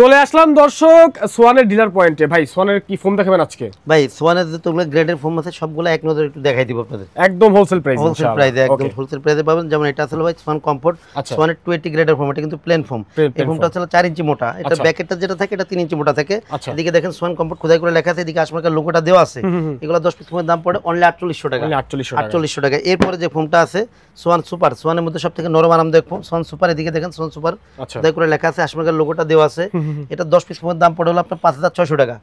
চলে আসলাম দর্শক সোয়ানের ডিলার পয়েন্টে। ভাই সোয়ানের কি ফোন দেখাবেন আজকে? ভাই সোয়ানের যতগুলো গ্রেডের ফোন আছে সবগুলো এক নজরে একটু দেখাই দিব আপনাদের। একদম হোলসেল প্রাইস, হোলসেল প্রাইসে একদম হোলসেল প্রাইসে পাবেন। যেমন এটা আসলে ভাই সোয়ান কমফোর্ট, সোয়ানের 20 গ্রেডের ফোন। এটা কিন্তু প্লেন ফোম। এই ফোনটা আসলে 4 ইঞ্চি মোটা। এটা ব্যাকেটটা যেটা থাকে এটা 3 ইঞ্চি মোটা থাকে। এদিকে দেখেন সোয়ান কমফোর্ট খোদাই করে লেখা আছে, এদিকে আসমাকার লোগোটা দেওয়া আছে। এগুলো 10 পিস ফোনের দাম পড়ে অনলি 4800 টাকা। 4800 টাকা। এরপরে যে ফোনটা আছে সোয়ান সুপার, সোয়ানের মধ্যে সবথেকে নরম আরামদায়ক ফোন সোয়ান সুপার। এদিকে দেখেন সোয়ান সুপার খোদাই করে লেখা আছে, আসমাকার লোগোটা দেওয়া আছে। এটা 10 পিস ফোনের দাম পড়ে হলো আপনার 5600 টাকা।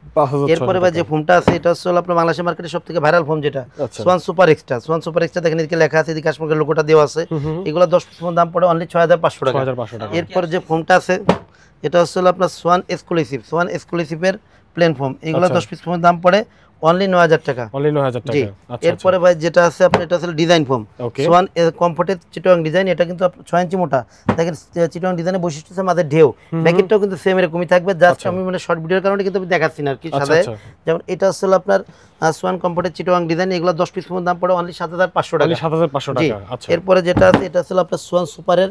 এরপরে ভাই যে ফোনটা আছে এটা হচ্ছে আপনার বাংলাদেশের মার্কেটে সবথেকে ভাইরাল ফোন যেটা Schwann super extra. Schwann super extra দেখেন এদিকে লেখা আছে, এদিকে আসমাকার লোগোটা দেওয়া আছে। এগুলো 10 পিস ফোনের দাম পড়ে অনলি 6500 টাকা। এরপর যে ফোনটা আছে এটা হচ্ছে আপনার সোয়ান এক্সক্লুসিভ, সোয়ান এক্সক্লুসিভের প্লেন ফোম। এগুলো 10 পিস ফোনের দাম পড়ে অনলি 9000 টাকা। এরপরে ভাই যেটা আছে আপনার এটা আসলে ডিজাইন ফোম সোয়ান কমফোর্টের চিটোয়াং ডিজাইন। এটা কিন্তু 6 ইঞ্চি মোটা। দেখেন চিটোয়াং ডিজাইনের বৈশিষ্ট্য হচ্ছে মাঝে ঢেউ, ব্যাকেটটাও কিন্তু সেম এরকমই থাকবে। জাস্ট আমি মানে শর্ট ভিডিওর কারণে কিন্তু আমি দেখাচ্ছি না আর কি সাদায়। যেমন এটা হচ্ছে আপনার সোয়ান কমফোর্টের চিটোয়াং ডিজাইন। এগুলো 10 পিস ফোনের দাম পড়ে অনলি 7500 টাকা। 7500 টাকা। আচ্ছা, এরপরে যেটা আছে এটা হচ্ছে আপনার সোয়ান সুপারের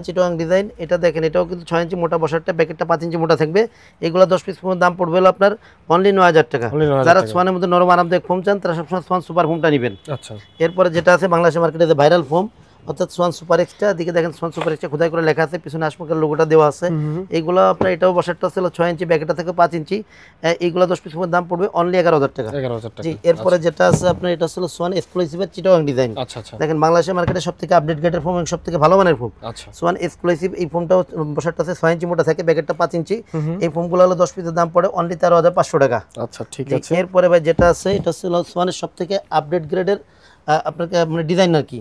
চিটোয়াং ডিজাইন। এটা দেখেন এটাও কিন্তু 6 ইঞ্চি মোটা বসারটা, ব্যাকেটটা 5 ইঞ্চি মোটা থাকবে। এগুলো 10 পিস ফোনের দাম পড়বে হলো আপনার অনলি 9000 টাকা। যারা সোয়ানের মধ্যে নরম আরামদায়ক ফোম চান তারা সবসময় সোয়ান সুপার ফোমটা নেবেন। আচ্ছা, এরপরে যেটা আছে বাংলাদেশের মার্কেটে যে ভাইরাল ফোম অর্থাৎ সোয়ান সুপার এক্সট্রা। দিকে দেখেন সোয়ান সুপার এক্সট্রা খোদাই করে লেখা আছে, পিছনে আসমাকার লোগোটা দেওয়া আছে। এইগুলো আপনার এটাও বসারটা ছিল 6 ইঞ্চি, ব্যাকেটটা থেকে 5 ইঞ্চি। এইগুলো 10 পিস ফোনের দাম পড়বে অনলি 11000 টাকা। জি, এরপরে যেটা আছে আপনার এটা ছিল সোয়ান এক্সক্লুসিভের চিটোয়াং ডিজাইন। দেখেন বাংলাদেশের মার্কেটে সবথেকে আপডেট গ্রেডের ফোম এবং সবথেকে ভালো মানের ফোম সোয়ান এক্সক্লুসিভ। এই ফোনটাও বসারটা আছে 6 ইঞ্চি মোটা থাকে, ব্যাকেটটা 5 ইঞ্চি। এই ফোনগুলো হলো 10 পিসের দাম পড়ে অনলি 13500 টাকা। আচ্ছা, ঠিক আছে। এরপরে ভাই যেটা আছে এটা ছিল সোয়ানের সবথেকে আপডেট গ্রেডের আপনাকে মানে ডিজাইন আর কি,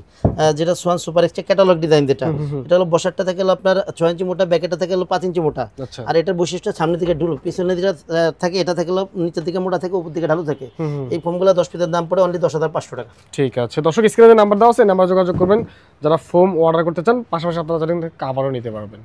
যেটা Schwann super extra catalogue design. যেটা এটা হলো বসারটা থেকে হলো আপনার 6 ইঞ্চি মোটা, ব্যাকেটটা থেকে হলো 5 ইঞ্চি মোটা। আর এটার বৈশিষ্ট্য সামনের দিকে ঢুলো, পিছনের দিকে থাকে। এটা থেকে হলো নিচের দিকে মোটা থাকে, উপর দিকে ঢালু থাকে। এই ফোনগুলো 10 পিসের দাম পড়ে অনলি 10500 টাকা। ঠিক আছে দর্শক, স্ক্রিনে নাম্বার দেওয়া আছে, নাম্বার যোগাযোগ করবেন যারা ফোম অর্ডার করতে চান। পাশাপাশি আপনারা কাভারও নিতে পারবেন।